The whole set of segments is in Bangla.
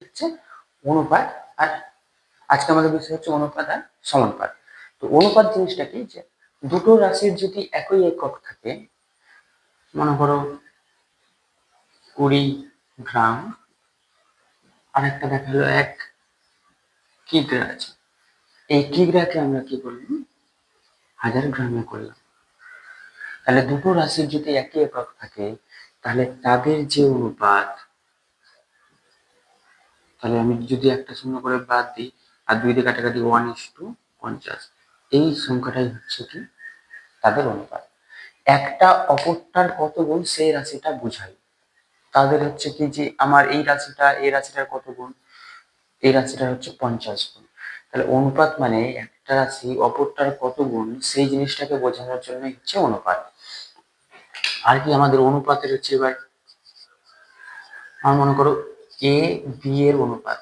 হচ্ছে অনুপাত। আর আজকে আমাদের বিষয় হচ্ছে অনুপাত আর সমানুপাত। তো অনুপাত জিনিসটা কি, যে দুটো রাশির যদি একই একক থাকে, মনে করো 20 গ্রাম আর একটা দেখালো 1 কিগ্রা আছে, এই কিগ্রাকে আমরা কি করলাম 1000 গ্রামে করলাম। তাহলে দুটো রাশির যদি একই একক থাকে তাহলে তাদের যে অনুপাত, তাহলে আমি যদি একটা শূন্য করে বাদ দিই আর 2 দিয়ে কাটাকাটি 1:50, এই সংখ্যাটাই হচ্ছে কি তাদের অনুপাত। একটা অপরটার কত গুণ সেই রাশিটা বোঝায়। তাদের হচ্ছে কি যে আমার এই রাশিটার কত গুণ, এই রাশিটা হচ্ছে 50 গুণ। তাহলে অনুপাত মানে একটা রাশি অপরটার কত গুণ সেই জিনিসটাকে বোঝানোর জন্য হচ্ছে অনুপাত। আর কি আমাদের অনুপাতের হচ্ছে, এবার আমার মনে করো এ বি এর অনুপাত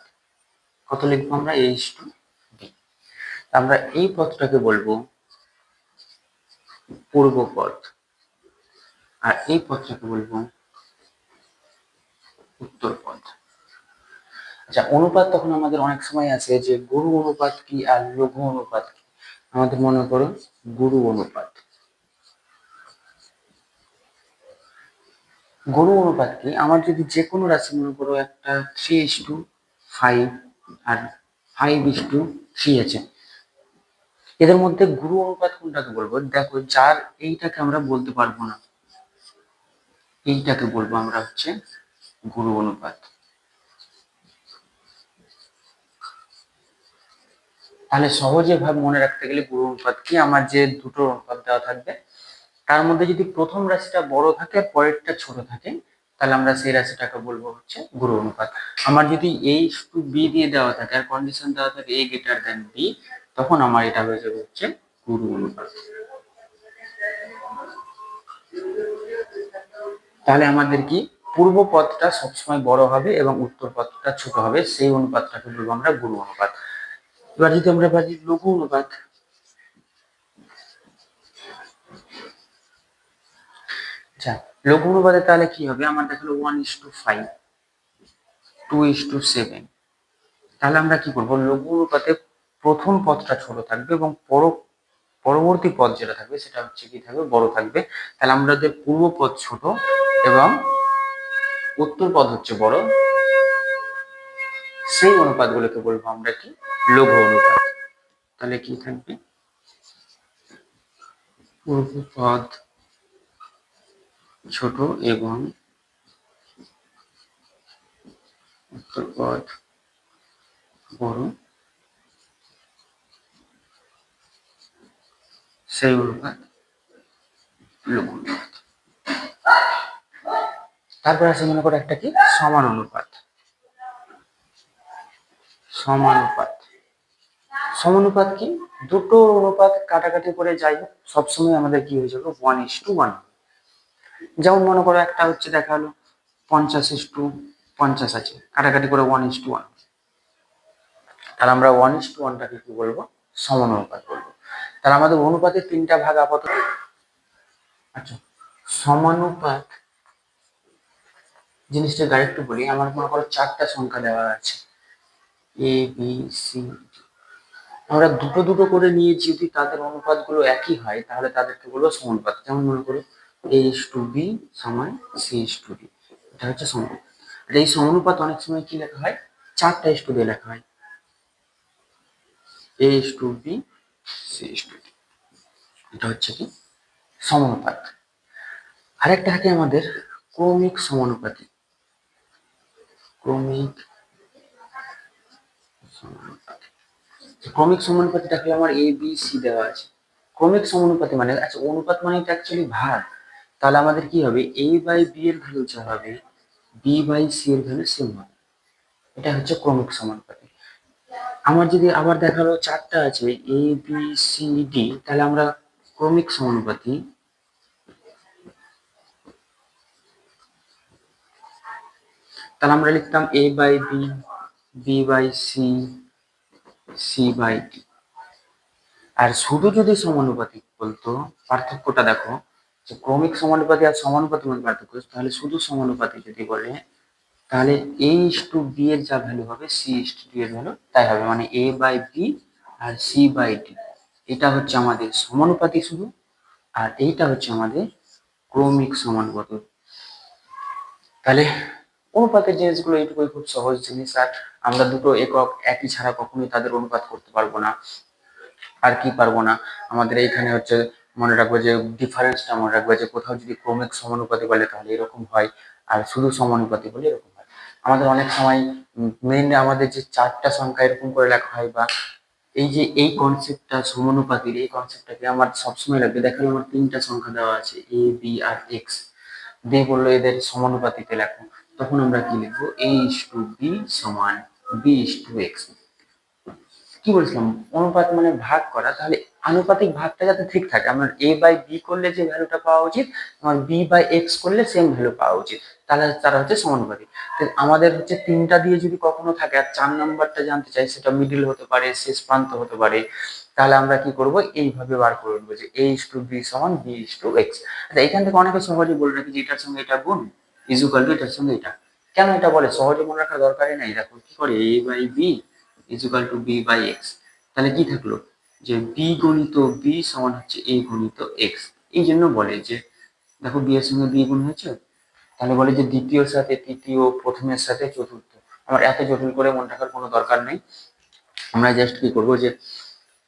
কত লিখবো আমরা, A:B। আমরা এই পথটাকে বলবো পূর্ব পথ আর এই পথটাকে বলবো উত্তর পথ। আচ্ছা, অনুপাত তখন আমাদের অনেক সময় আছে যে গুরু অনুপাত কি আর লঘু অনুপাত কি। আমাদের মনে করো গুরু অনুপাত। গুরু অনুপাত কি, আমার যদি যে কোনো রাশি মনে করো একটা 3:5 আর 5:3 আছে, এদের মধ্যে গুরু অনুপাত কোনটাকে বলবো, দেখো যার এইটাকে আমরা বলতে পারবো না, এইটাকে বলবো আমরা হচ্ছে গুরু অনুপাত। তাহলে সহজে ভাবে মনে রাখতে গেলে গুরু অনুপাত কি, আমার যে দুটো অনুপাত দেওয়া থাকবে তার মধ্যে যদি প্রথম রাশিটা বড় থাকে আর পরেরটা ছোট থাকে তাহলে আমরা সেই রাশিটাকে বলবো হচ্ছে গুরু অনুপাত। আমার যদি A:B দিয়ে দেওয়া থাকে আর কন্ডিশন দেওয়া থাকে A>B, তখন আমার এটা হয়ে যাবে হচ্ছে গুরু অনুপাত। তাহলে আমাদের কি পূর্ব পথটা সবসময় বড় হবে এবং উত্তর পথটা ছোট হবে, সেই অনুপাতটাকে বলবো আমরা গুরু অনুপাত। এবার যদি আমরা পারি লঘু অনুপাত, আচ্ছা লঘু অনুপাতে তাহলে কি হবে, আমার দেখালো 1:5, 2:7। তাহলে আমরা কি করবো, লঘু অনুপাতে প্রথম পদটা ছোট থাকবে এবং পরবর্তী পদ যেটা থাকবে সেটা হচ্ছে কি থাকবে বড় থাকবে। তাহলে আমাদের পূর্ব পদ ছোট এবং উত্তর পদ হচ্ছে বড়, সেই অনুপাতগুলোকে বলবো আমরা কি লঘু অনুপাত। তাহলে কি থাকবে, পূর্ব পদ ছোট এবং উত্তর পদ বড়, সেই অনুপাত লঘু অনুপাত। তারপর আছে মনে করো একটা কি সমান অনুপাত। সমানুপাত, সমানুপাত কি, দুটো অনুপাত কাটাকাটি করে যাই হোক সবসময় আমাদের কি হয়ে যাবে 1:1। যেমন মনে করো একটা হচ্ছে দেখা হলো 50:50 আছে, কাটাকাটি করে 1:1, তাহলে আমরা 1:1টাকে কি বলবো সমানুপাত বলবো। তাহলে আমাদের অনুপাতের 3টা ভাগ আপাতত। আচ্ছা, সমানুপাত জিনিসটা আরেকটু বলি, আমার মনে করো 4টা সংখ্যা দেওয়া আছে A B C D, আমরা দুটো দুটো করে নিয়ে যদি তাদের অনুপাত গুলো একই হয় তাহলে তাদেরকে বলবো সমানুপাত। যেমন মনে করো A:B সমান C:D, এটা হচ্ছে সমানুপাত। আর এই সমানুপাত অনেক সময় কি লেখা হয় 4টা দিয়ে লেখা হয়, A:B C:D, এটা হচ্ছে কি সমানুপাত। আরেকটা থাকে আমাদের ক্রমিক সমানুপাতি। ক্রমিক সমানুপাতি, ক্রমিক সমানুপাতি থাকলে আমার ABC দেওয়া আছে। ক্রমিক সমানুপাতি মানে, আচ্ছা অনুপাত মানে তো অ্যাকচুয়ালি ভাগ, তাহলে আমাদের কি হবে A/B এর ভ্যালু যা হবে B/C এর ভ্যালু সেম হবে, এটা হচ্ছে ক্রমিক সমানুপাতি। আমার যদি আবার দেখালো 4টা আছে A B C D, তাহলে আমরা ক্রমিক সমানুপাতি, তাহলে আমরা লিখতাম A/B, B/C, C/D। আর শুধু যদি সমানুপাতিক বলতো, পার্থক্যটা দেখো যে ক্রমিক সমানুপাতি আর সমানুপাতি মধ্যে পার্থক্য, তাহলে শুধু সমানুপাতি যদি বলে তাহলে এ ইস টু বি এর যা ভ্যালু হবে সি ইস টু ডি এর ভ্যালু তাই হবে, মানে এ বাই বি আর সি বাই ডি। এটা হচ্ছে আমাদের সমানুপাতি শুধু, আর এইটা হচ্ছে আমাদের ক্রমিক সমানুপাতি। তাহলে অনুপাতের জিনিসগুলো এইটুকুই, খুব সহজ জিনিস। আর আমরা দুটো একক একই ছাড়া কখনোই তাদের অনুপাত করতে পারবো না। আর কি পারবো না, আমাদের এইখানে হচ্ছে মনে রাখবো যে ডিফারেন্সটা মনে রাখবো, যে কোথাও যদি ক্রমিক সমানুপাতি বলে তাহলে এরকম হয়, আর শুধু সমানুপাতি বলে এরকম হয়। আমাদের অনেক সময় মেইন আমাদের যে চারটা সংখ্যা এরকম করে লেখা হয়, বা এই যে এই কনসেপ্টটা সমানুপাতির, এই কনসেপ্টটাকে আমার সবসময় লাগবে। দেখালে আমার তিনটা সংখ্যা দেওয়া আছে এ বি আর এক্স, দিয়ে বললো এদের সমানুপাতিতে লেখো, তখন আমরা কি লিখবো, এ ইস টু বি সমান বি ইস টু এক্স। কি বলছিলাম, অনুপাত মানে ভাগ করা, তাহলে আনুপাতিক ভাগটা যাতে ঠিক থাকে, আমার এ বাই বি করলে যে ভ্যালুটা পাওয়া উচিত, আমার বি বাই এক্স করলে সেম ভ্যালু পাওয়া উচিত, তাহলে তারা হচ্ছে সমানুপাতিক। আমাদের হচ্ছে তিনটা দিয়ে যদি কখনো থাকে আর 4 নাম্বারটা জানতে চাই, সেটা মিডিল হতে পারে, শেষ প্রান্ত হতে পারে, তাহলে আমরা কি করব, এইভাবে বার করে নেবো যে এ ইস টু বি সমান বি ইস টু এক্স। আচ্ছা, এখান থেকে অনেকে সহজেই বলে রাখি যে এটার সঙ্গে এটা গুণ ইজুকাল টু এটার সঙ্গে এটা। কেন এটা বলে, সহজে মনে রাখার দরকারই নাই। দেখো কি করে, A by B is equal to B by X, তাহলে কি থাকলো, যে বি গণিত বি সমান হচ্ছে এ গণিত এক্স। এই জন্য বলে যে দেখো বি এর সঙ্গে বি গুণ হয়েছে, তাহলে বলে যে দ্বিতীয়র সাথে তৃতীয়, প্রথমের সাথে চতুর্থ। আমার এত জটিল করে মনে রাখার কোনো দরকার নেই। আমরা জাস্ট কি করবো, যে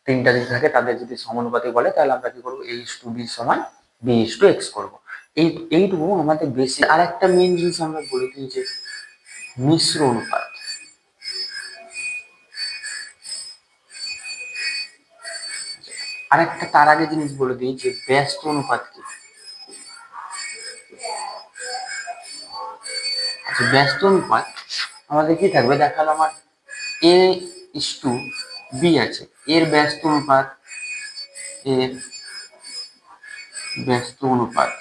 তিনটা যদি থাকে তাদের যদি সমানুপাতিক বলে, তাহলে আমরা কি করবো, এ ইস টু বি সমান বি ইস টু এক্স করবো। এইটুকু আমাদের বেশি। আর একটা মেন জিনিস আমরা বলে দিই যে মিশ্র অনুপাত। আরেকটা তার আগে জিনিস বলে দিই যে ব্যস্ত অনুপাত কি। আচ্ছা, ব্যস্ত অনুপাত আমাদের কি থাকবে, দেখালো আমার এ ইস টু বি আছে, এর ব্যস্ত অনুপাত, এর ব্যস্ত অনুপাত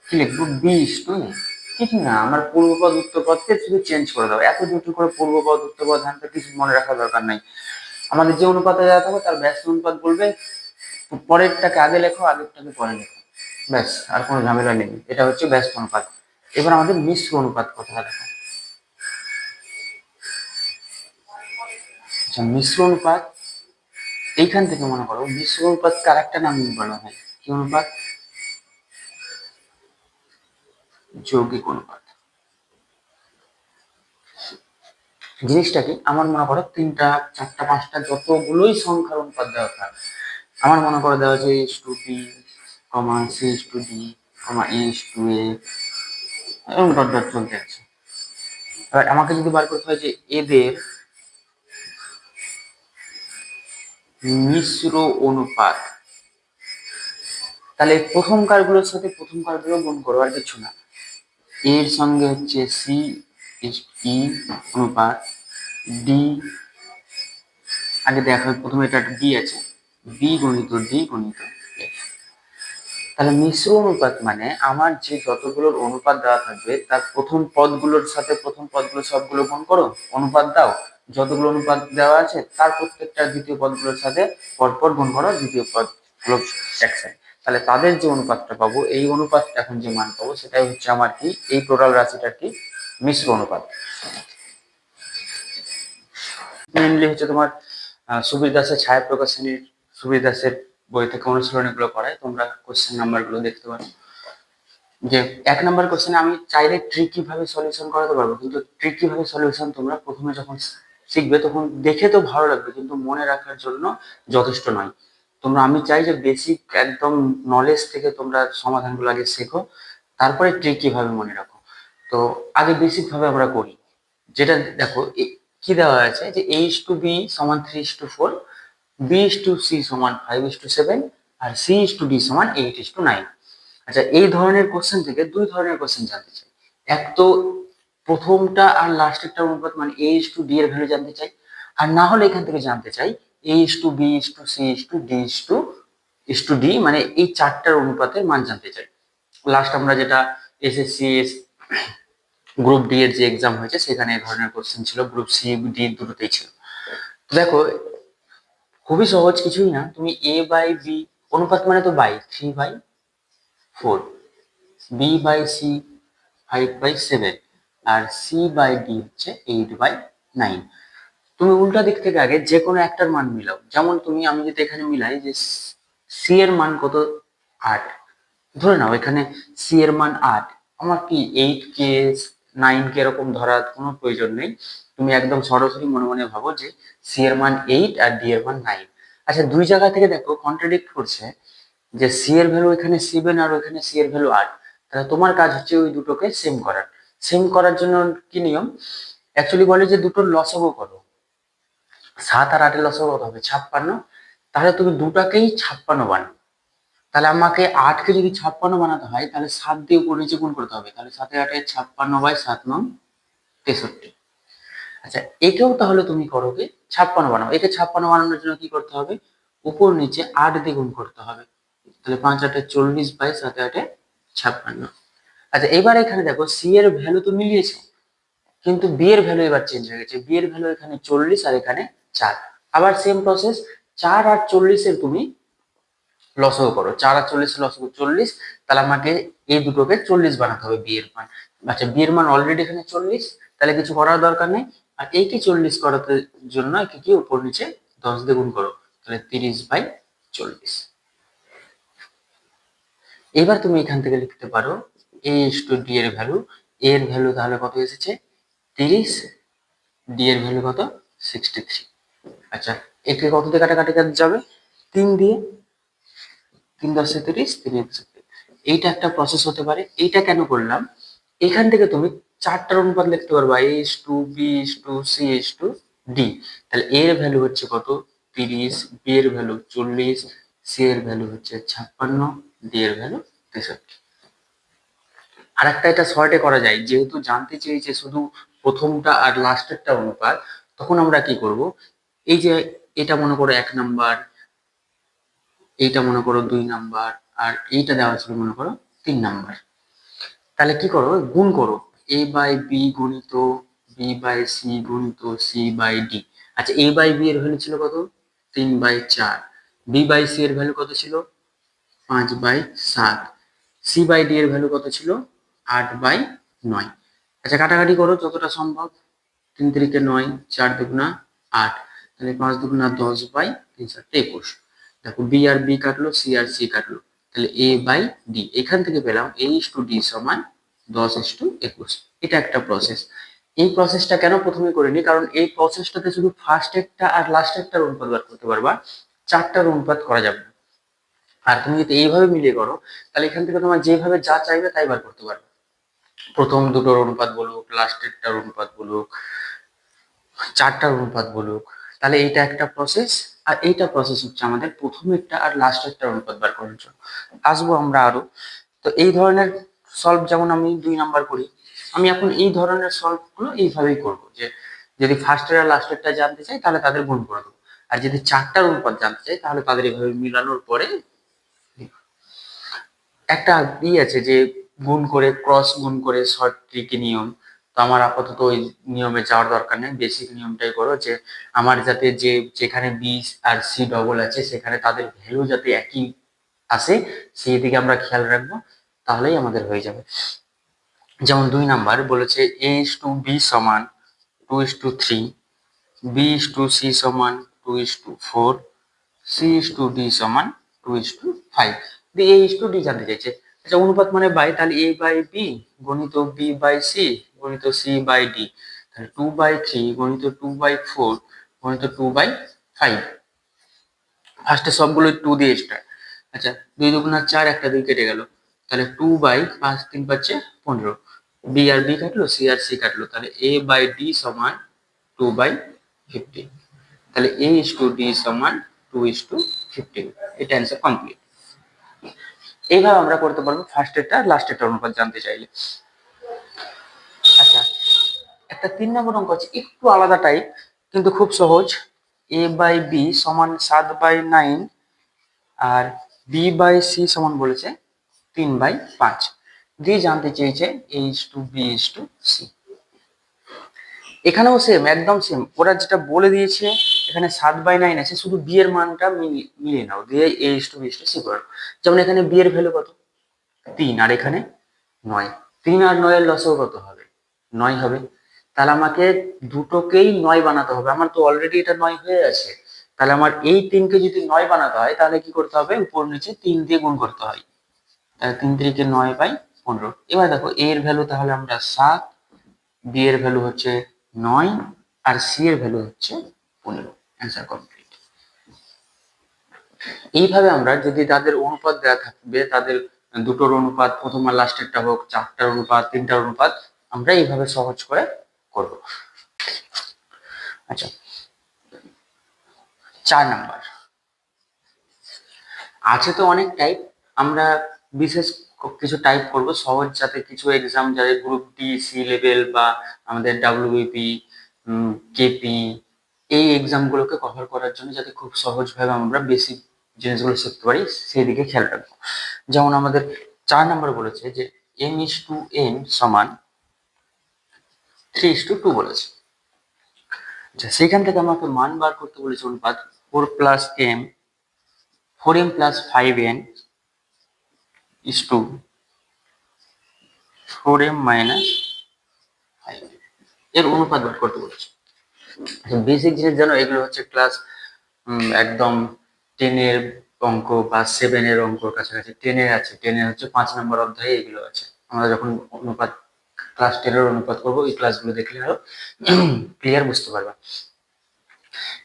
কি লিখবো, বি ইস টু এ। কিছু না, আমার পূর্বপদ উত্তরপদকে শুধু চেঞ্জ করে দাও, এত জটিল করে পূর্বপদ উত্তরপদ হ্যান কিছু মনে রাখার দরকার নাই। আমাদের যে অনুপাতে দেওয়া থাকবে তার ব্যস্ত অনুপাত বলবে, পরেরটাকে আগে লেখো, আগেরটাকে পরে লেখো, ব্যাস, আর কোনো ঝামেলা নেই। এটা হচ্ছে ব্যস্ত অনুপাত। এবার আমাদের মিশ্র অনুপাত কথাটা দেখো। আচ্ছা, মিশ্র অনুপাত এইখান থেকে মনে করো, মিশ্র অনুপাতকে আরেকটা নাম বলা হয়, কি অনুপাত, যৌগিক অনুপাত। জিনিসটা কি, আমার মনে করো তিনটা চারটা পাঁচটা যতগুলোই সংখ্যার অনুপাত দেওয়া থাকে, আমার মনে করো দেওয়া আছে is to B comma C is to D comma E is to A, এরকম ডট ডট চলতে আছে। এবার আমাকে যদি বার করতে হয় যে এদের মিশ্র অনুপাত, তাহলে প্রথম কারগুলোর সাথে প্রথম কারগুলো গুণ করো, আর কিছু না। এর সঙ্গে হচ্ছে সি ই অনুপাত ডি, আগে দেখা প্রথমে এটা ডি আছে, বি গণিত ডি গণিত এ। তাহলে মিশ্র অনুপাত মানে আমার যে যতগুলোর অনুপাত দেওয়া থাকবে তার প্রথম পদগুলোর সাথে প্রথম পদগুলো সবগুলো গুণ করো, অনুপাত দাও, যতগুলো অনুপাত দেওয়া আছে তার প্রত্যেকটা দ্বিতীয় পদগুলোর সাথে পরপর গুণ করো দ্বিতীয় পদগুলো একসাথে। তাহলে তাদের যে অনুপাতটা পাবো, এই অনুপাতটা এখন যে মান পাবো সেটাই হচ্ছে আমার কি, এই টোটাল রাশিটার কি, মিশ্র অনুপাত। মেনলি হচ্ছে তোমার সুবীর দাসের ছায়াপ্রকাশ শ্রেণীর, সুবীর দাসের বই থেকে অনুশীলন এগুলো করায়, তোমরা কোশ্চেন নাম্বার গুলো দেখতে পারো। যে 1 নম্বর কোশ্চেনে আমি চাইলে ট্রিকি ভাবে সলিউশন করাতে পারবো, কিন্তু ট্রিকি ভাবে সলিউশন তোমরা প্রথমে যখন শিখবে তখন দেখে তো ভালো লাগবে, কিন্তু মনে রাখার জন্য যথেষ্ট নয়। তোমরা, আমি চাই যে বেসিক একদম নলেজ থেকে তোমরা সমাধানগুলো আগে শেখো, তারপরে ট্রিকি ভাবে মনে রাখো। তো আগে বেসিক ভাবে আমরা করি, যেটা দেখো কি দেওয়া আছে, যে এ ইস টু বি সমান 3:4, বি ইস টু সি সমান 5:7, আর সি ইস টু ডি সমান 8:9। আচ্ছা, এই ধরনের কোশ্চেন থেকে দুই ধরনের কোশ্চেন জানতে চাই। এক তো প্রথমটা আর লাস্টেরটা অনুপাত, মানে এ ইস টু ডি এর ভ্যালু জানতে চাই। আর না হলে এখান থেকে জানতে চাই A is to B is to C is to D is to D, মানে এই চারটার অনুপাতের মান জানতে চাই। লাস্ট আমরা যেটা এসএসসি গ্রুপ ডি এর যে এক্সাম হয়েছে সেখানে এই ধরনের কোশ্চেন ছিল, গ্রুপ সি ডি দুটোতেই ছিল। তো দেখো খুবই সহজ, কিছুই না, তুমি এ বাই বি অনুপাত মানে তো বাই, 3/4, বি বাই সি 5/7, আর C/D হচ্ছে 8/9। তুমি উল্টা দিক থেকে আগে যে কোনো একটার মান মিলাও, যেমন আমি যদি এখানে মিলাই যে সি এর মান কত, 8, ধরে নাও এখানে সি এর মান 8, আমার কি 8 কে 9 কে এরকম ধরার কোনো প্রয়োজন নেই, তুমি একদম সরাসরি মনে মনে ভাবো যে সি এর মান 8 আর ডি এর মান 9। আচ্ছা, দুই জায়গা থেকে দেখো কন্ট্রাডিক্ট করছে, যে সি এর ভ্যালু এখানে 7 আর ওখানে সি এর ভ্যালু 8, তাহলে তোমার কাজ হচ্ছে ওই দুটোকে সেম করার। সেম করার জন্য কি নিয়ম, অ্যাকচুয়ালি বলে যে দুটোর লসাগু করো, 7 আর 8 এর লসাগু কত হবে, 56। তাহলে তুমি দুটাকেই 56 বানাও। তাহলে আমাকে 8 কে যদি 56 বানাতে হয়, তাহলে 7 দিয়ে উপর নিচে গুণ করতে হবে, তাহলে 7 এ 8 এ 56/7 × 63। আচ্ছা, একেও তাহলে তুমি করো কি 56 বানাও, একে 56 বানানোর জন্য কি করতে হবে, উপর নিচে 8 দিয়ে গুণ করতে হবে, তাহলে 5 8 40/7 8 56। আচ্ছা, এবার এখানে দেখো সি এর ভ্যালু তো মিলিয়েছে, কিন্তু বি এর ভ্যালু এবার চেঞ্জ হয়ে গেছে, বি এর ভ্যালু এখানে 40 আর এখানে 4। আবার সেম প্রসেস, 4 আর 40 এর তুমি লসও করো, 4 আর 40 লসও 40, তাহলে আমাকে এই দুটোকে 40 বানাতে হবে বি এর মান। আচ্ছা, বি এর মান অলরেডি এখানে 40, তাহলে কিছু করার দরকার নেই। আর এইকে 40 করাতে জন্য কি কি উপর নিচে 10 দিয়ে গুণ করো, তাহলে 30/40। এবার তুমি এখান থেকে লিখতে পারো এ ইস টু ডি এর ভ্যালু, এর ভ্যালু তাহলে কত এসেছে 30, ডি এর ভ্যালু কত 63। আচ্ছা, একে কত দিয়ে কাটাকাটি যাবে, 3 দিয়ে, 3 10 30, 3 1 30। এইটা একটা প্রসেস হতে পারে। এইটা কেন করলাম, এখান থেকে তুমি চারটার অনুপাত লিখতে পারবা, A is to B is to C is to D. তাহলে এর ভ্যালু হচ্ছে কত 30, বি এর ভ্যালু 40, সি এর ভ্যালু হচ্ছে 56, ডি এর ভ্যালু 63। আর একটা এটা শর্টে করা যায়, যেহেতু জানতে চেয়েছে শুধু প্রথমটা আর লাস্টেরটা অনুপাত, তখন আমরা কি করব, এই যে এটা মনে করো 1 নাম্বার, এইটা মনে করো 2 নাম্বার, আর এইটা দেওয়া ছিল মনে করো 3 নাম্বার। তাহলে কি করো, গুণ করো, a/b গুণিত b/c গুণিত c/d। আচ্ছা, a/b এর ভ্যালু ছিল কত 3/4, b/c এর ভ্যালু কত ছিল 5/7, c/d এর ভ্যালু কত ছিল 8/9। আচ্ছা, কাটাকাটি করো যতটা সম্ভব, 3 3 9, 4 2 8, তাহলে 5 2 10/3 7 21। দেখো বি আর বি কাটলো, সি আর সি কাটলো, তাহলে a/d এখান থেকে পেলাম a is to d সমান 10:21। এটা একটা প্রসেস। এই প্রসেসটা কেন প্রথমে করিনি, কারণ এই প্রসেসটাতে শুধু ফার্স্ট একটা আর লাস্ট একটার অনুপাত বার করতে পারবা, চারটার অনুপাত করা যাবে না। আর তুমি যদি এইভাবে মিলিয়ে করো, তাহলে এখান থেকে তোমার যেভাবে যা চাইবে তাই বার করতে পারবে, প্রথম দুটোর অনুপাত বলুক, লাস্টেরটার অনুপাত বলুক, চারটার অনুপাত বলুক। তাহলে এইটা একটা প্রসেস, আর এইটা প্রসেস হচ্ছে আমাদের প্রথমেরটা আর লাস্টেরটার অনুপাত বার করার জন্য। আসবো আমরা আরো। তো এই ধরনের সলভ যেমন আমি 2 নাম্বার করি, আমি এখন এই ধরনের সলভ গুলো এইভাবেই করবো, যে যদি ফার্স্টের আর লাস্টেরটা জানতে চাই তাহলে তাদের গুণ করে দেবো, আর যদি চারটার অনুপাত জানতে চাই তাহলে তাদের এইভাবে মিলানোর পরে একটা আছে যে গুণ করে, ক্রস গুণ করে শর্ট ট্রিকি নিয়ম। তো আমার আপাতত ওই নিয়মে যাওয়ার দরকার নেই, বেসিক নিয়মটাই করো, যে আমার যাতে যেখানে বি আর সি ডবল আছে সেখানে তাদের ভ্যালু যাতে একই আসে, সেই দিকে আমরা খেয়াল রাখবো, তাহলেই আমাদের হয়ে যাবে। যেমন 2 নাম্বার বলেছে এ ইস টু বি সমান 2:3, বি ইস টু সি সমান 2:4, সি ইস টু ডি সমান 2:5। এ ইস টু ডি জানতে চাইছে। আচ্ছা, অনুপাত মানে বাই, তাহলে a/b গণিত b/c গণিত c/d, তাহলে 2/3 গণিত 2/4 গণিত 2/5। ফার্স্টে সবগুলো 2 দিয়ে স্টার্ট। আচ্ছা, 2 2 4, একটা 2 কেটে গেল, তাহলে 2/5 3 পাচ্ছে 15, বি আর বি কাটলো, সি আর সি কাটলো, তাহলে a/d সমান 2/15। তাহলে a is to d সমান 2:15। এটা অ্যান্সার কমপ্লিট। এইভাবে আমরা করতে পারবো ফার্স্টেরটা আর লাস্টেরটা অনুপাত জানতে চাইলে। আচ্ছা, একটা 3 নম্বর অঙ্ক আছে, একটু আলাদা টাইপ কিন্তু খুব সহজ। a/b সমান 7/9 আর b/c সমান বলেছে 3/5 দিয়ে জানতে চেয়েছে a is to b is to c। এখানেও সেম, একদম সেম, ওরা যেটা বলে দিয়েছে এখানে 7/9 আছে, শুধু বি এর মানটা মিলিয়ে নাও, দিয়ে A is to B is to C করো। যেমন এখানে বি এর ভ্যালু কত 3, আর এখানে 9, 3 আর 9 এর লসও কত হবে 9 হবে। তাহলে আমাকে দুটোকেই 9 বানাতে হবে, আমার তো অলরেডি এটা 9 হয়ে আছে। তাহলে আমার এই 3কে যদি 9 বানাতে হয় তাহলে কি করতে হবে, উপর নিচে 3 দিয়ে গুণ করতে হয়। তাহলে 3 3 9/15। এবার দেখো a এর ভ্যালু তাহলে আমরা 7, b এর ভ্যালু হচ্ছে 9, আর c এর ভ্যালু হচ্ছে 15। Answer complete. এইভাবে আমরা যদি তাদের অনুপাত দেওয়া থাকবে, তাদের দুটোর অনুপাত প্রথম আর লাস্টেরটা হোক, 4টার অনুপাত, 3টার অনুপাত, আমরা এইভাবে সহজ করে করব। আচ্ছা, 4 নাম্বার আছে তো অনেক টাইপ, আমরা বিশেষ কিছু টাইপ করব সহজ, যাতে কিছু এক্সাম যাদের গ্রুপ ডি, সি লেভেল বা আমাদের ডাব্লিউবিপি, কেপি, এই এক্সাম গুলোকে কভার করার জন্য যাতে খুব সহজভাবে আমরা বেসিক জিনিসগুলো শিখতে পারি সেই দিকে খেয়াল রাখবো। যেমন আমাদের 4 নাম্বার বলেছে যে m/n সমান 3:2 বলেছে। আচ্ছা, সেখান থেকে আমাকে মান বার করতে বলেছে অনুপাত 4 + m, 4m + 5n is to 4m - 5 এর অনুপাত বার করতে বলেছে। বেসিক জিনিস জানো, এগুলো হচ্ছে ক্লাস একদম 10 এর অঙ্ক বা 7 এর অঙ্কর কাছাকাছি। 10 এর আছে, 10 এর হচ্ছে 5 নম্বর অধ্যায়ে এগুলো আছে। আমরা যখন অনুপাত ক্লাস 10 এর অনুপাত করবো, এই ক্লাসগুলো দেখলে আরো ক্লিয়ার বুঝতে পারবা।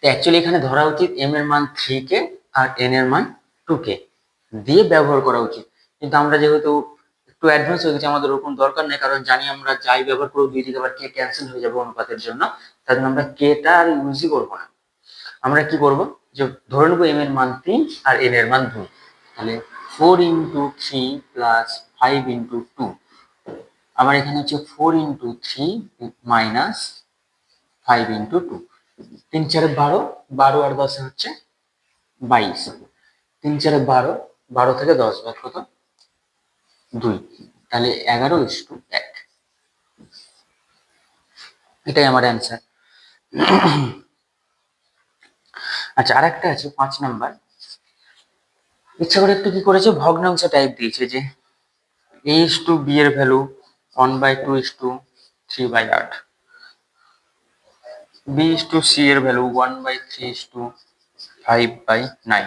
অ্যাকচুয়ালি এখানে ধরা উচিত m এর মান 3k আর n এর মান 2k দিয়ে ব্যবহার করা উচিত, কিন্তু আমরা যেহেতু একটু অ্যাডভান্স হয়ে গেছি, আমাদের ওরকম দরকার নেই, কারণ জানি আমরা যাই ব্যবহার করবো 2 থেকে আবার k ক্যান্সেল হয়ে যাবে অনুপাতের জন্য, তার জন্য আমরা k টা আর ইউজই করবো না। আমরা কি করব, যে ধরে নেবো m এর মান 3 আর n এর মান 2, তাহলে 4 × 3 + 5 × 2, আমার এখানে হচ্ছে 4 × 3 - 5 × 2, 3 4 12, 12 আর 10 হচ্ছে 22, 3 4 12, 12 থেকে 10 বাদ কত, 2, তাহলে 11:1। এটাই আমার অ্যান্সার। আচ্ছা, আরেকটা আছে 5 নাম্বার, ইচ্ছা করে একটু কি করেছে, ভগ্নাংশ টাইপ দিয়েছে যে a/b এর ভ্যালু 1/2:3/8, b/c এর ভ্যালু 1/3:5/9,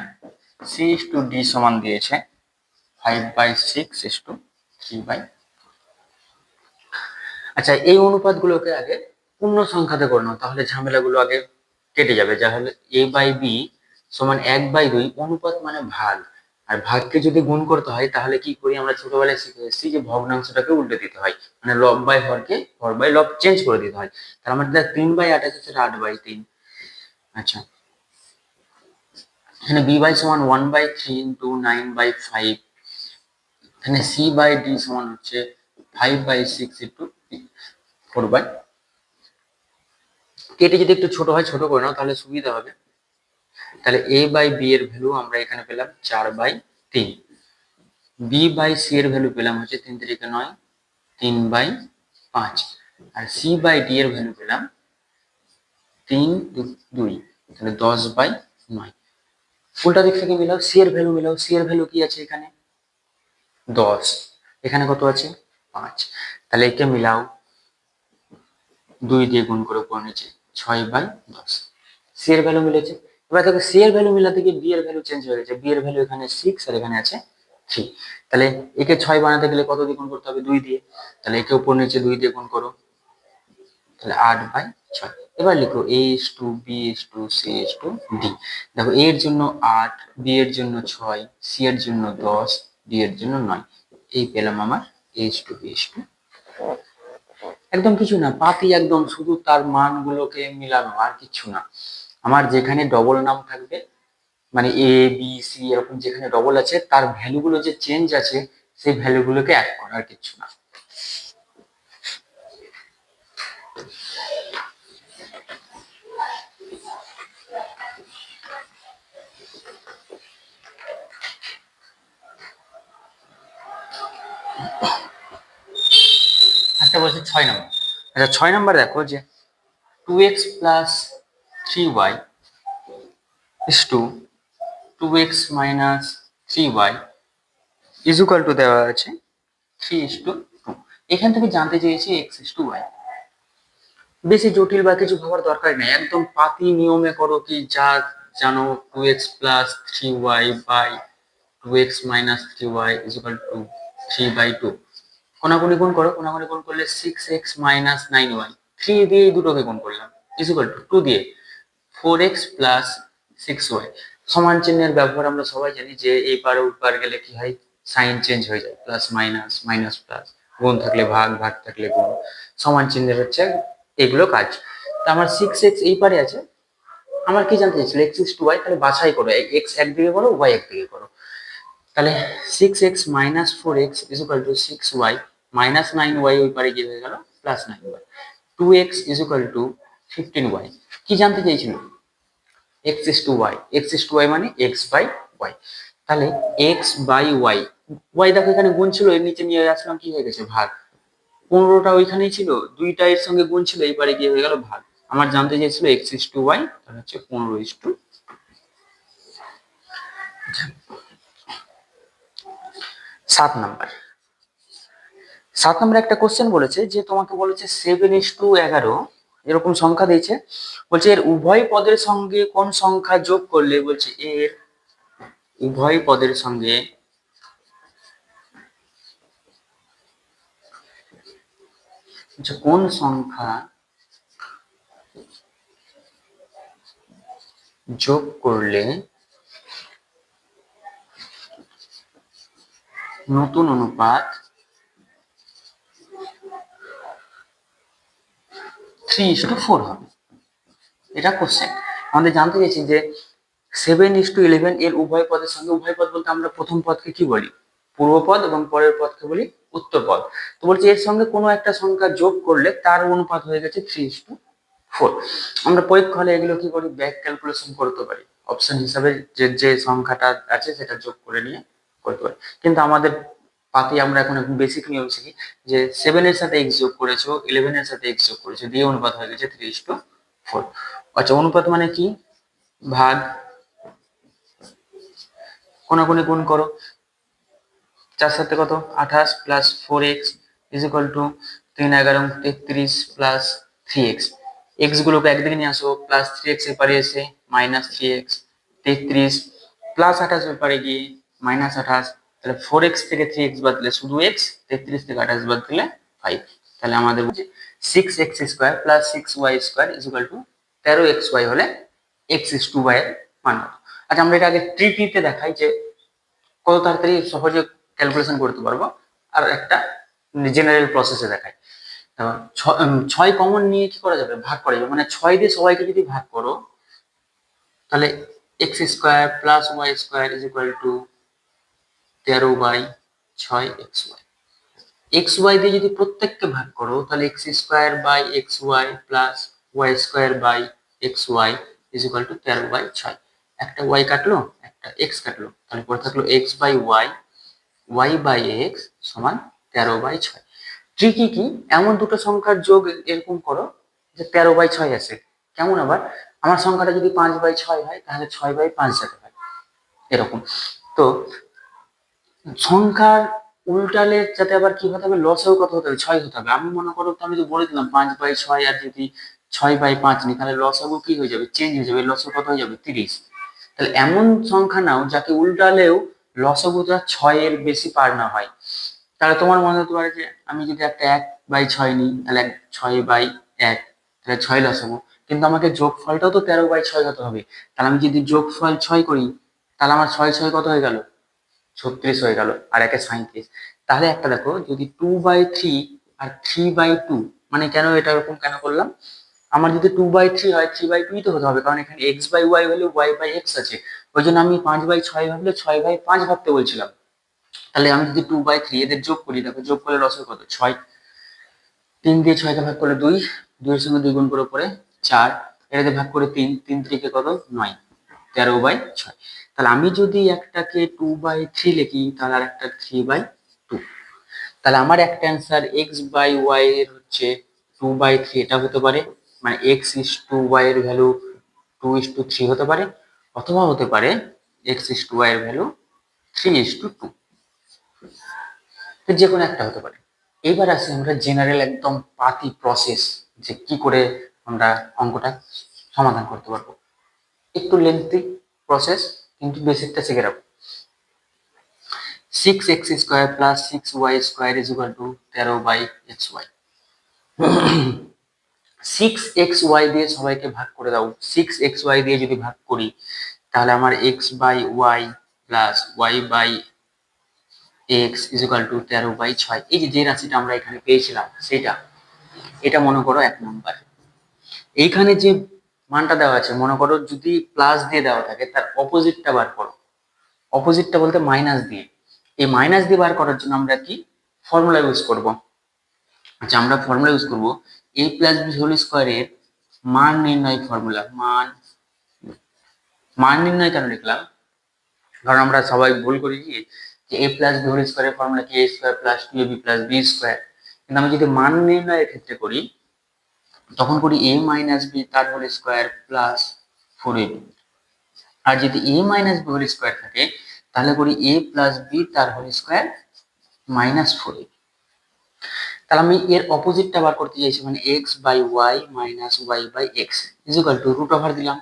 c/d সমান দিয়েছে 5/6:3/। আচ্ছা, এই অনুপাতগুলোকে আগে পূর্ণ সংখ্যাতে করে নাও, তাহলে ঝামেলাগুলো আগে কেটে যাবে। তাহলে a/b সমান 1/2, অনুপাত মানে ভাগ, আর ভাগকে যদি গুণ করতে হয় তাহলে কি করি, আমরা ছোটবেলায় শিখে এসেছি যে ভগ্নাংশটাকে উল্টে দিতে হয়, মানে লব বাই হরকে হর বাই লব চেঞ্জ করে দিতে হয়। তাহলে আমাদের 3/8 আছে, সেটা 8/3। আচ্ছা, এখানে b/, সমান 1/3 × 9/5, এখানে c/d সমান হচ্ছে 5/6 × 4/। কেটে যদি একটু ছোট হয় ছোট করে নাও, তাহলে সুবিধা হবে। তাহলে a/b এর ভ্যালু আমরা এখানে পেলাম 4/3, b/c এর ভ্যালু পেলাম হচ্ছে 3 3 9, 3/5, আর c/d এর ভ্যালু পেলাম 3 2, তাহলে 10/9। উল্টা দিক থেকে মিলাও, c এর ভ্যালু মিলাও, c এর ভ্যালু কি আছে এখানে 10, এখানে কত আছে 5, তাহলে একে মিলাও, 2 দিয়ে গুণ করে উপর নিচে 6/10, c এর ভ্যালু মিলেছে। এবার দেখো c এর ভ্যালু মিলাতে গিয়ে b এর ভ্যালু চেঞ্জ হয়ে গেছে, b এর ভ্যালু এখানে 6 আর এখানে আছে 3, তাহলে একে 6 বানাতে গেলে কত দিয়ে গুণ করতে হবে, 2 দিয়ে, তাহলে একে উপর নিচে 2 দিয়ে গুণ করো, তাহলে 8/6। এবার লিখো a/b/c/d। দেখো a এর জন্য 8, b এর জন্য 6, c এর জন্য 10, d এর জন্য 9, এই পেলাম আমার a/b/c। একদম কিছু না, পাতি একদম শুধু তার মানগুলোকে মিলানো, আর কিছু না। আমার যেখানে ডবল নাম থাকবে, মানে এ বি সি এরকম যেখানে ডবল আছে, তার ভ্যালুগুলো যে চেঞ্জ আছে সেই ভ্যালুগুলোকে অ্যাড করা, আর কিছু না। একটা বলছে 6 নম্বর। আচ্ছা, 6 নম্বর দেখো যে 2x + 3y is to 2x - 3y is equal to দেওয়া আছে 3:2। এখান থেকে জানতে চেয়েছি x is to y। বেশি জটিল বা কিছু ভাবার দরকার নেই, একদম পাতি নিয়মে করো, কি যা জানো, 2x plus 3y by 2x minus 3y is equal to 3/2। কোনাকুনি গুণ করো, কোনাকুনি গুণ করলে 6x মাইনাস 9y, 3 দিয়ে এই দুটোকে গুণ করলাম ইজ ইকুয়াল টু 2 দিয়ে 4x প্লাস 6y। সমান চিহ্নের ব্যবহার আমরা সবাই জানি যে এই পারে ওই পার গেলে কি হয়, সাইন চেঞ্জ হয়ে যায়, প্লাস মাইনাস মাইনাস প্লাস, গুণ থাকলে ভাগ, ভাগ থাকলে গুণ, সমান চিহ্নের হচ্ছে এগুলো কাজ। তো আমার 6x এই পারে আছে, আমার কি জানতে চাইছিল x ইস টু y, তাহলে বাছাই করো, x একদিকে করো, y একদিকে করো। তাহলে 6x minus 4x is equal two 6y minus 9y, ওই পারে কি হয়ে গেল plus 9y। 2x is equal two 15y। কি জানতে চাইছিল, x is to y, x is to y মানে x বাই y। তাহলে x বাই y, y দেখো এখানে গুণ ছিল, এর নিচে নিয়ে আসলাম, কি হয়ে গেছে ভাগ। 15টা ওইখানেই ছিল, দুইটা এর সঙ্গে গুণ ছিল, এইবারে কি হয়ে গেল ভাগ। আমার জানতে চাইছিল x is to y, তাহলে হচ্ছে 15 is to। 7 নাম্বার, 7 নাম্বার একটা কোশ্চেন বলেছে যে তোমাকে বলেছে 7:11 এরকম সংখ্যা দিয়েছে, বলছে এর উভয় পদের সঙ্গে কোন সংখ্যা যোগ করলে, বলছে এর উভয় পদের সঙ্গে কোন সংখ্যা যোগ করলে নতুন অনুপাত 3:4 হবে। এটা কোশ্চেন আমাদের জানতে চাইছি যে 7:11 এর উভয় পদের সঙ্গে, উভয় পদ বলতে আমরা প্রথম পদকে কি বলি পূর্বপদ এবং পরের পদকে বলি উত্তর পদ। তো বলছে এর সঙ্গে কোনো একটা সংখ্যা যোগ করলে তার অনুপাত হয়ে গেছে 3:4। আমরা পরীক্ষা হলে এগুলো কি করি, ব্যাক ক্যালকুলেশন করতে পারি, অপশন হিসাবে যে যে সংখ্যাটা আছে সেটা যোগ করে নিয়ে করতে পারি। কিন্তু আমাদের পাতি আমরা এখন বেসিক নিয়ম শিখি যে 7 এর সাথে x যোগ করেছো, 11 এর সাথে x যোগ করেছো, দিয়ে অনুপাত হয়ে গেছে 3:4। আচ্ছা, অনুপাত মানে কি, ভাগ, কোনাকুনি গুণ করো, 4 সাথে কত 28 plus 4x is equal two 3 11 33 plus 3x। x গুলোকে একদিকে নিয়ে আসো, প্লাস 3x এপারে এসে মাইনাস 3x, 33 প্লাস 28 এপারে গিয়ে মাইনাস 28। তাহলে 4x থেকে 3x বাদ দিলে শুধু x, 33 থেকে 28 বাদ দিলে 5। তাহলে আমাদের 6x square plus 6y square is equal two 13xy হলে x is to y এর মান কত। আচ্ছা, আমরা এটা আগে ট্রিকিতে দেখাই যে কত তাড়াতাড়ি সহজে ক্যালকুলেশন করতে পারবো, আর একটা জেনারেল প্রসেসে দেখাই। 6 কমন নিয়ে কি করা যাবে, ভাগ করা যাবে, মানে 6 দিয়ে সবাইকে যদি ভাগ করো তাহলে x square plus y square is equal to 13/6 x y দিয়ে যদি প্রত্যেককে ভাগ করো তাহলে x square by x y plus y square by x y is equal to 13/6। একটা ওয়াই কাটলো, একটা এক্স কাটলো, তাহলে পরে থাকলো x by y, y by x সমান 13/6। ট্রিকি কি, এমন দুটো সংখ্যার যোগ এরকম করো যে 13/6 আসে। কেমন আবার, আমার সংখ্যাটা যদি 5/6 হয় তাহলে 6/5 যাতে হয় এরকম। তো সংখ্যার উল্টালে যাতে আবার কি হতে হবে, লসেও কত হতে হবে, 6 হতে হবে। আমি মনে করো তো আমি তো বলে দিলাম 5/6, আর যদি 6/5 নিই তাহলে লসও কি হয়ে যাবে, চেঞ্জ হয়ে যাবে, লসও কত হয়ে যাবে 30। তাহলে এমন সংখ্যা নাও যাকে উল্টালেও লসগুটা 6 এর বেশি পার না হয়। তাহলে তোমার মনে হতে পারে যে আমি যদি একটা 1/6 নিই তাহলে 6/1, তাহলে 6 লসাগু, কিন্তু আমাকে যোগফলটাও তো 13/6 হতে হবে। তাহলে আমি যদি যোগফল 6 করি তাহলে আমার 6 কত হয়ে গেল, 36 হয়ে গেল, আর একে 37। তাহলে একটা দেখো, যদি 2/3 আর 3/2, মানে কেন এটা এরকম কেন করলাম, আমার যদি 2/3 হয় 3/2 তো হতে হবে, কারণ এখানে x বাই ওয়াই হলে y বাই এক্স আছে, ওই জন্য আমি 5/6 ভাবলে 6/5 ভাবতে বলছিলাম। তাহলে আমি যদি 2/3 এদের যোগ করি, দেখো যোগ করলে লসের কত 6, 3 দিয়ে 6কে ভাগ করলে 2, 2 এর সঙ্গে 2 গুণ করে পরে 4, এটাতে ভাগ করে 3, 3 3 কত 9, 13/6। তাহলে আমি যদি একটাকে 2/3 লিখি তাহলে আর একটা 3/2। তাহলে আমার একটা অ্যান্সার x বাই ওয়াই এর হচ্ছে 2/3 এটা হতে পারে, মানে x is to y এর ভ্যালু 2:3 হতে পারে, অথবা হতে পারে x is to y এর ভ্যালু 3:2। যে কোনো একটা হতে পারে। এবার আসি আমরা জেনারেল একদম পাতি প্রসেস, যে কি করে আমরা অঙ্কটা সমাধান করতে পারবো। একটু লেন্থি প্রসেস, কিন্তু বেসিকটা শিখে রাখবো। 6x² plus 6y² is equal two 13/xy। 6xy দিয়ে সবাইকে ভাগ করে দাও। 6xy দিয়ে যদি ভাগ করি তাহলে আমার x/y plus y/x is equal to 13/6। এই যে রাশিটা আমরা এখানে পেয়েছিলাম সেটা, এটা মনে করো 1 নাম্বার। এইখানে যে মানটা দেওয়া আছে, মনে করো যদি প্লাস দিয়ে দেওয়া থাকে তার অপোজিটটা বার করো। অপোজিটটা বলতে মাইনাস দিয়ে। এই মাইনাস দিয়ে বার করার জন্য আমরা কি ফর্মুলা ইউজ করব? আচ্ছা, আমরা ফর্মুলা ইউজ করব a প্লাস b হোল স্কয়ারের মান নির্ণয় ফর্মুলা। মান নির্ণয় কেন লিখলাম? কারণ আমরা সবাই ভুল করি কি, যে a প্লাস b হোল স্কয়ারের ফর্মুলা কি a² plus 2ab plus b square. কিন্তু আমি যদি মান নির্ণয়ের ক্ষেত্রে করি তখন করি a মাইনাস b তার হোল স্কয়ার প্লাস 4ab। আর যদি a minus b whole square থাকে তাহলে করি a প্লাস b তার হোল স্কয়ার মাইনাস 4ab। তাহলে আমি এর অপোজিটটা বার করতে চাইছি, মানে x/y minus y/x is equal to root over দিলাম।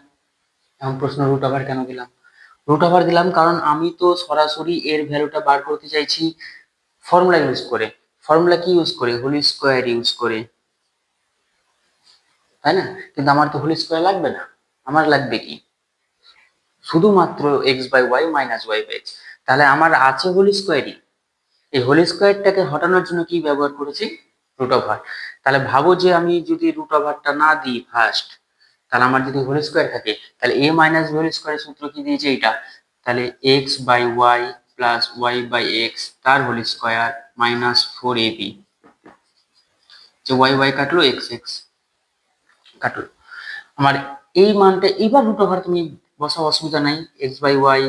এখন প্রশ্ন রুট ওভার কেন দিলাম? রুট ওভার দিলাম কারণ আমি তো সরাসরি এর ভ্যালুটা বার করতে চাইছি ফর্মুলা ইউজ করে। ফর্মুলা কি ইউজ করে? হোল স্কয়ার ইউজ করে, তাই না? কিন্তু আমার তো হোল স্কয়ার লাগবে না, আমার লাগবে কি শুধুমাত্র x/y মাইনাস y/x। তাহলে আমার আছে হোল স্কয়ারই, এই হোল স্কয়ারটাকে হটানোর জন্য কি ব্যবহার করেছি? Root over. তাহলে ভাবো যে আমি যদি রুট ওভারটা না দিই ফার্স্ট, তাহলে আমার যদি হোল স্কয়ার থাকে তাহলে a মাইনাস b হোল স্কয়ারের সূত্র কি দিয়েছে এটা, তাহলে x/y প্লাস y/x তার হোল স্কয়ার মাইনাস 4ab। যে y কাটলো x কাটলো, আমার এই মানটা এবার রুট ওভার তুমি বসাও, অসুবিধা নাই। x/y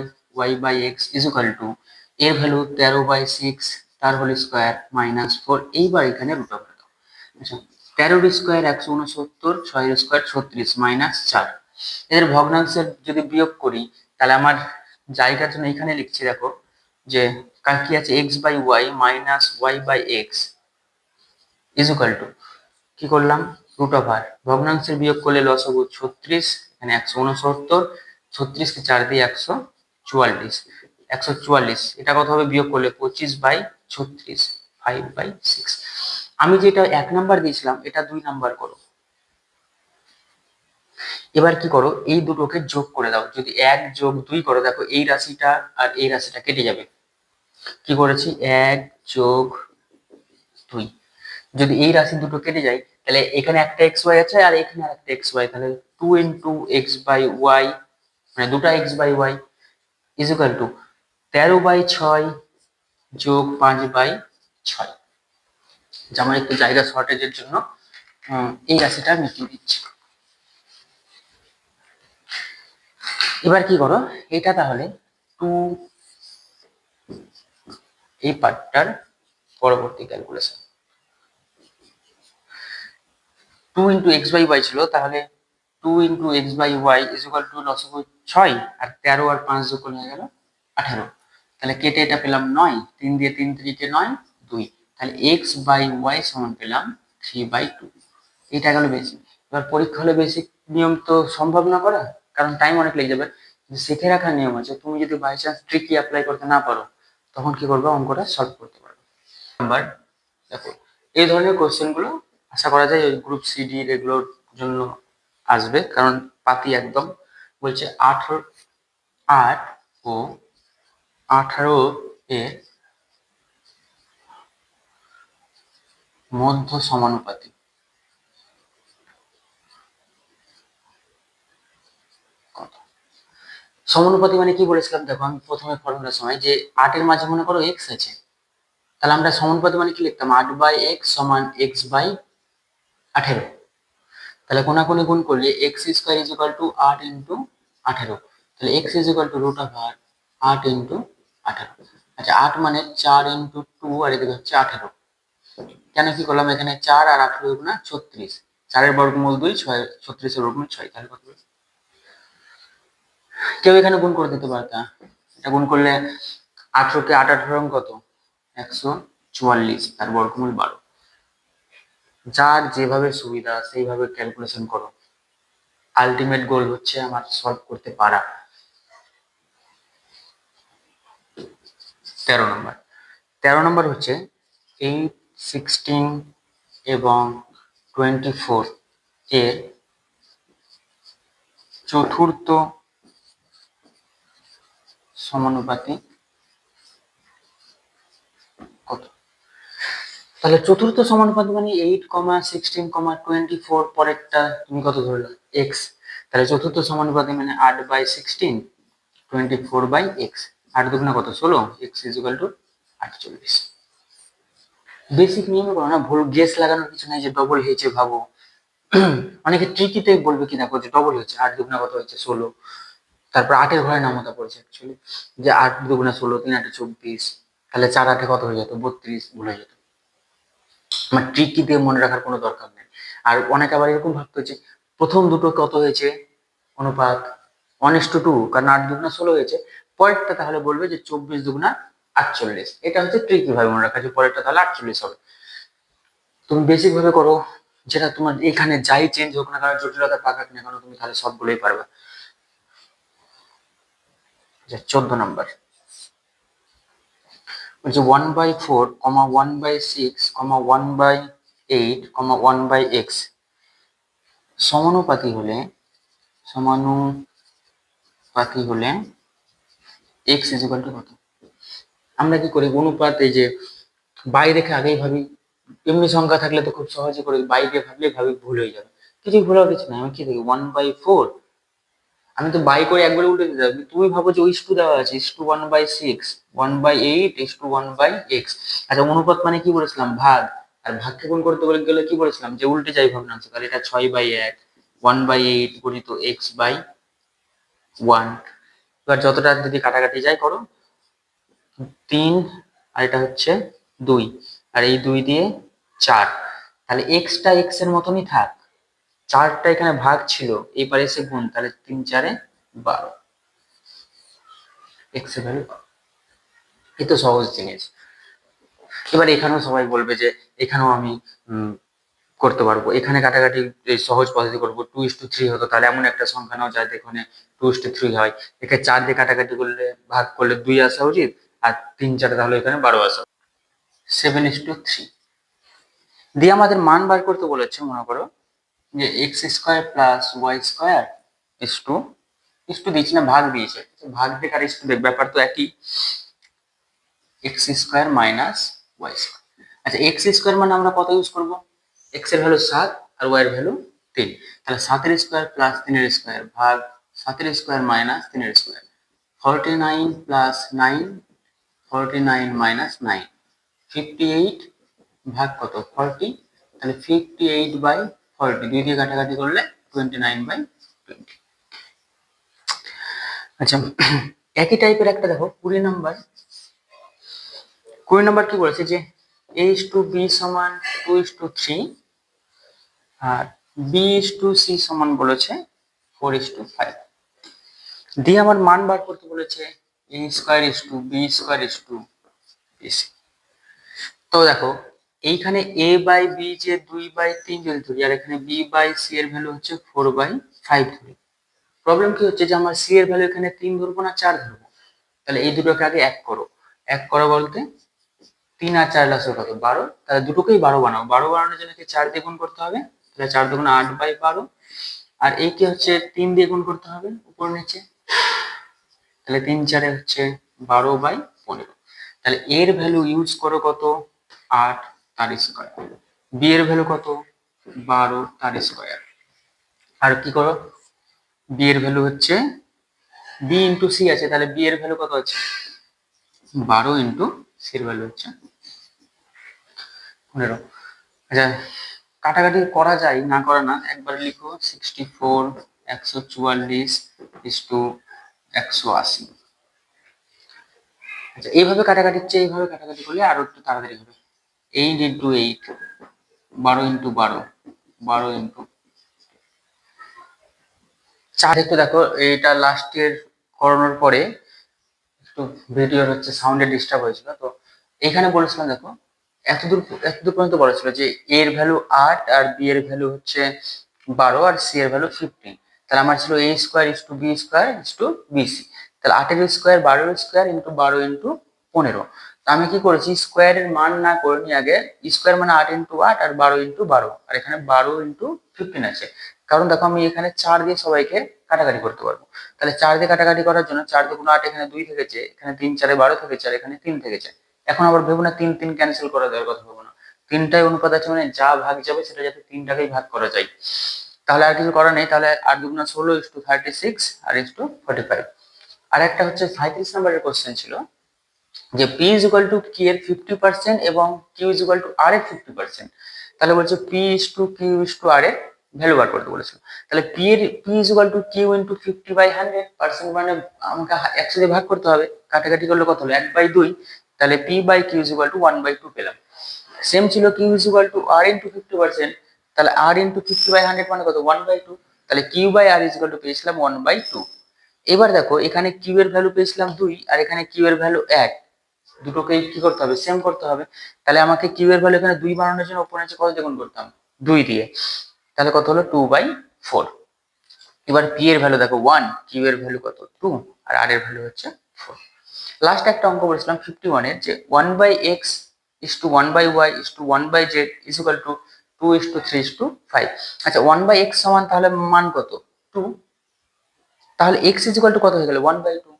y/x is equal two এর ভ্যালু 13/6 তার হোল স্কয়ার মাইনাস 4। এইবার এখানে রুট ওভার দাও। আচ্ছা, 13 স্কয়ার 169, 6 স্কয়ার 36 মাইনাস 4। এদের ভগ্নাংশের যদি বিয়োগ করি তাহলে আমার জায়গার জন্য এখানে লিখছি, দেখো যে কি আছে x/y minus y/x is equal two কি করলাম রুট ওভার, ভগ্নাংশের বিয়োগ করলে লসাগু 36, এখানে 169, 36 কে 4 দিয়ে 144, 144 এটা কত হবে বিয়োগ করলে 25/36 5/6। আমি যেটা 1 নাম্বার দিয়েছিলাম এটা 2 নাম্বার করো। এবার কি করো, এই দুটোকে যোগ করে দাও। যদি 1 যোগ 2 করো, দেখো এই রাশিটা আর এই রাশিটা কেটে যাবে। কি করেছি 1 যোগ 2, যদি এই রাশি দুটো কেটে যায় তাহলে এখানে একটা xy আছে আর এখানে আরেকটা xy, তাহলে 2 ইনটু x/y মানে দুটো x/y ইজ ইকুয়াল টু 13/6 যোগ 5/6। যেমন একটু জায়গা শর্টেজের জন্য এই রাশিটা মিটিয়ে দিচ্ছি। এবার কি করো, এটা তাহলে 2 এই পার্টটার পরবর্তী ক্যালকুলেশন। 2 ইনটু x/y ছিল, তাহলে 2 into x/y is equal two লসাগু 6 আর 13 আর 5 যোগ করলে হয়ে গেল 18। তাহলে কেটে এটা পেলাম 9, 3 দিয়ে 3 3 9 2, তাহলে x/y সমান পেলাম 3/2। এটা গেল বেসিক। এবার পরীক্ষা হলে বেসিক নিয়ম তো সম্ভব না করা, কারণ টাইম অনেক লেগে যাবে। শিখে রাখার নিয়ম আছে, তুমি যদি বাই চান্স ট্রিকই অ্যাপ্লাই করতে না পারো তখন কি করবে, অঙ্কটা সলভ করতে পারবে। নাম্বার দেখো, এই ধরনের কোশ্চেন গুলো আশা করা যায় ওই গ্রুপ সিডি এগুলোর জন্য আসবে, কারণ পাতি একদম বলছে 8 ও 18 এর মধ্য সমানুপাতিক। সমানুপাতি মানে কি বলেছিলাম, দেখো আমি প্রথমে ফর্মুলার সময় যে 8 এর মাঝে মনে করো x আছে, তাহলে আমরা সমানুপাতি মানে কি লিখতাম 8/x সমান x/18। তাহলে কোনাকুনি গুণ করলে x² is equal two 8 into 18, তাহলে x is equal to root over 8 into 18। আচ্ছা, 8 মানে 4 ইনটু 2 আর এদিকে হচ্ছে 18। কেন কি করলাম, এখানে 4 আর 18 গুণা 36, 4 এর বর্গমূল 2, 6 36 এর বর্গমূল 6, তাহলে কত? কেউ এখানে গুণ করে দিতে পারতা, এটা গুণ করলে 18 কে 8 18 কত 144, তার বর্গমূল 12। যার যেভাবে সুবিধা সেইভাবে ক্যালকুলেশন করো, আলটিমেট গোল হচ্ছে আমার সলভ করতে পারা। 13 নম্বর। 13 নম্বর হচ্ছে 8, 16 এবং 24 এর চতুর্থ সমানুপাতি কত? তাহলে চতুর্থ সমানুপাতি মানে 8, 16, 24 পরেরটা তুমি কত ধরলে? এক্স। তাহলে চতুর্থ সমানুপাতি মানে 8/16, 24/x। 8 দুগুণে কত? 16। X equal to 48। বেসিক নিয়মে করো না, ভুল গেস লাগানোর কিছু নাই যে ডবল হয়েছে ভাবো। অনেকে ট্রিকিতে বলবে কি দেখো যে ডবল হয়েছে, 8 দুগুণে কত হচ্ছে? 16। তারপর 8-এর ঘরে নামতা পড়েছে অ্যাকচুয়ালি, যে 8 দুগুণে 16, 3 8 24। তাহলে 4 8 কত হয়ে যেত? 32। ভুল হয়ে যেত। আমার ট্রিকি দিয়ে মনে রাখার কোনো দরকার নেই। আর অনেকে আবার এরকম ভাবতো যে প্রথম দুটো কত হয়েছে অনুপাত 1:2, কারণ 8 দুগুণা 16 হয়েছে। পরেরটা তাহলে বলবে যে 24 দুগুণা 48। এটা হচ্ছে ট্রিকি ভাবে মনে রাখা, যে পরেরটা তাহলে 48 হবে। তুমি বেসিক ভাবে করো, যেটা তোমার এখানে যাই চেঞ্জ হোক না, কারণ জটিলতা পাকাক না কেন, তুমি তাহলে সবগুলোই পারবে। 14 নম্বর বলছে 1/4, 1/6, 1/8, 1/x সমানুপাতি হলে x ইকুয়াল টু কত? আমরা কি করি অনুপাত, এই যে বাই রেখে আগেই ভাবি। এমনি সংখ্যা থাকলে তো খুব সহজে করে বাইরে ভাবি ভুল হয়ে যাবে। কিছু ভুল হওয়ার কিছু নাই। আমি কি দেখি 1/4, আমি তো বাই করে একবারে উল্টে দিতে হবে। তুমি ভাবো যে ইস টু দেওয়া আছে, is to 1/6, 1/8, is to 1/x। আচ্ছা, অনুপাত মানে কি বলেছিলাম? ভাগ। আর ভাগকে গুণ করতে বলে গেলে কি বলেছিলাম? যে উল্টে যাই ভগ্নাংশ। তাহলে এটা 6/1, 1/8 গুণিত x/1। এবার যতটা যদি কাটাকাটি যায় করো, 3, আর এটা হচ্ছে 2, আর এই 2 দিয়ে 4। তাহলে এক্সটা এক্স এর মতনই থাক, 4টা এখানে ভাগ ছিল, এবারে এসে গুণ, তাহলে 3 4 12। এক্স এর ভ্যালু এই তো সহজ জিনিস। এবার এখানেও সবাই বলবে যে এখানেও আমি করতে পারবো, এখানে কাটাকাটি এই সহজ পদ্ধতি করবো। 2:3 হতো, তাহলে এমন একটা সংখ্যা নাও যাতে এখানে 2:3 হয়। একে 4 দিয়ে কাটাকাটি করলে, ভাগ করলে 2 আসা উচিত, আর 3 4 তাহলে এখানে 12 আসা। 7:3 দিয়ে আমাদের মান বার করতে বলেছে। মনে করো যে x² plus y² is to দিচ্ছি না, ভাগ দিয়েছে। ভাগ দিয়ে আর ইস টু দেখ, ব্যাপার তো একই। x² minus y²। আচ্ছা, x² মানে আমরা কত ইউজ করবো? x এর ভ্যালু 7 আর y এর ভ্যালু 3। তাহলে 7 এর স্কয়ার প্লাস 3 এর স্কয়ার ভাগ 7 এর স্কয়ার মাইনাস 3 এর স্কয়ার। 49 প্লাস 9, 49 মাইনাস 9, 58 ভাগ কত? 40। তাহলে 58/40, 2 দিয়ে কাটাকাটি করলে 29/20। আচ্ছা, একই টাইপের একটা দেখো 20 নম্বর। 20 নম্বর কি বলেছে যে a:b সমান 2:3, আর b:c সমান বলেছে 4:5। দিয়ে আমার মান বার করতে বলেছে a² b², তো দেখো এইখানে a/b যে 2/3 যদি ধরি, আর এখানে b/c এর ভ্যালু হচ্ছে 4/5 ধরি। প্রবলেম কি হচ্ছে যে আমার c এর ভ্যালু এখানে 3 ধরবো না 4 ধরবো। তাহলে এই দুটোকে আগে এক করো। এক করো বলতে 3 আর 4 লাসে কত? 12। তাহলে দুটোকেই 12 বানাও। 12 বানানোর জন্য 4 দিয়ে গুণ করতে হবে। তাহলে 4 দুগুণ 8/12। আর এই কি হচ্ছে 3 দিয়ে গুণ করতে হবে উপর নিচে। তাহলে 3 4 হচ্ছে 12/15। তাহলে এর ভ্যালু ইউজ করো কত? 8 তার স্কয়ার। বি এর ভ্যালু কত? 12 তার স্কয়ার। আর কি করো? বি এর ভ্যালু হচ্ছে বি ইন্টু সি আছে, তাহলে বি এর ভ্যালু কত আছে? 12 ইন্টু সি এর ভ্যালু হচ্ছে 15। আচ্ছা, কাটাকাটি করা যায়, না করা না। একবার লিখো 64 144 ইস্টু 180। আচ্ছা, এইভাবে কাটাকাটির চেয়ে এইভাবে কাটাকাটি করলে আরো একটু তাড়াতাড়ি হবে। 8 ইন্টু 8, 12 ইন্টু 12, 12 ইন্টু 4। একটু দেখো এইটা লাস্টের করানোর পরে একটু ভিডিওর হচ্ছে সাউন্ডে ডিস্টার্ব হয়েছিল। তো এখানে বলেছিলাম দেখো এতদূর এতদূর পর্যন্ত বলা ছিল যে এ এর ভ্যালু 8 আর বি এর ভ্যালু হচ্ছে 12 আর সি এর ভ্যালু 15। তাহলে আমার ছিল a square is to B square is to BC. তাহলে 8 এর স্কোয়ার 12 এর স্কোয়ার ইন্টু 12 ইন্টু 15। তো আমি কি করেছি, স্কোয়ারের মান না করে নি আগে, স্কোয়ার মানে 8 ইন্টু 8 আর 12 ইন্টু 12, আর এখানে 12 ইন্টু 15 আছে। কারণ দেখো আমি এখানে 4 দিয়ে সবাইকে কাটাকাটি করতে পারবো। তাহলে 4 দিয়ে কাটাকাটি করার জন্য 4 দুগুণ 8, এখানে 2 থেকেছে, এখানে 3 4 12 থেকেছে, আর এখানে 3 থেকেছে। এখন আবার ভেবো না 3 3 ক্যান্সেল করা দেওয়ার কথা ভেবো না, তিনটাই অনুপাত আছে মানে যা ভাগ যাবে সেটা যাতে তিনটাকেই ভাগ করা যায়। তাহলে আর কিছু করার নেই, তাহলে 8 দুগুণা 16 is to 36 R is to 45। আর একটা হচ্ছে 35 নম্বরের কোশ্চেন ছিল যে পি ইজ ইকুয়াল টু কি এর 50% এবং Q is equal to R এর 50%। তাহলে বলছে P is to Q is to R এর ভ্যালু বার করতে বলেছিল। তাহলে P is equal to Q into 50/100%, মানে আমাকে 100 দিয়ে ভাগ করতে হবে। কাটাকাটি করলে কত হলো, 1/2। তাহলে P by Q is equal to 1/2 পেলাম। সেম ছিল Q is equal to R into 50%, তাহলে আর ইন্টু 50/100 মানে কত, 1/2। তাহলে Q by R is equal to পেয়েছিলাম 1/2। এবার দেখো এখানে কিউ এর ভ্যালু পেয়েছিলাম 2 আর এখানে কিউ এর ভ্যালু 1, দুটোকে কি করতে হবে, সেম করতে হবে। তাহলে আমাকে কিউ এর ভ্যালু এখানে 2 বানানোর জন্য উপরে নিচে কত দিয়ে গুণ করতাম, 2 দিয়ে। তাহলে কত হলো 2/4। এবার পি এর ভ্যালু দেখো 1, কিউ এর ভ্যালু কত 2 আর আর এর ভ্যালু হচ্ছে 4। লাস্ট একটা অঙ্ক বলেছিলাম 51 এর যে 1/x is to 1/y is to 1/z is equal to 2 is to 3 is to 5। আচ্ছা 1/x সমান তাহলে মান কত, 2। তাহলে x is equal to কত হয়ে গেল, 1/2।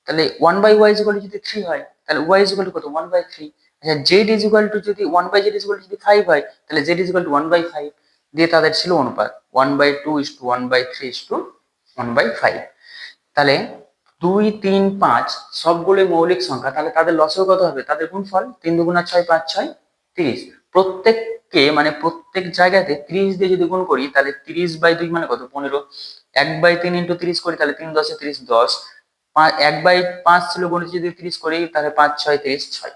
তাহলে 1/y is equal to যদি 3 হয় তাহলে y is equal to কত, 1/3। আচ্ছা z is equal to যদি 1/z is equal to যদি 5 হয় তাহলে z is equal to 1/5 দিয়ে তাদের ছিল অনুপাত 1/2 is to 1/3 is to 1/5। তাহলে 2 3 5 সবগুলোই মৌলিক সংখ্যা, তাহলে তাদের লসও কত হবে, তাদের গুণফল 3 দুগুণা 6 5 6 30। প্রত্যেককে মানে প্রত্যেক জায়গাতে 30 দিয়ে যদি গুণ করি তাহলে 30/2 মানে কত, 15। 1/3 ইন্টু 30 করি তাহলে 3 10 30 10। 1/5 ছিল গুণিত যদি 30 করি তাহলে 5 6 30 6।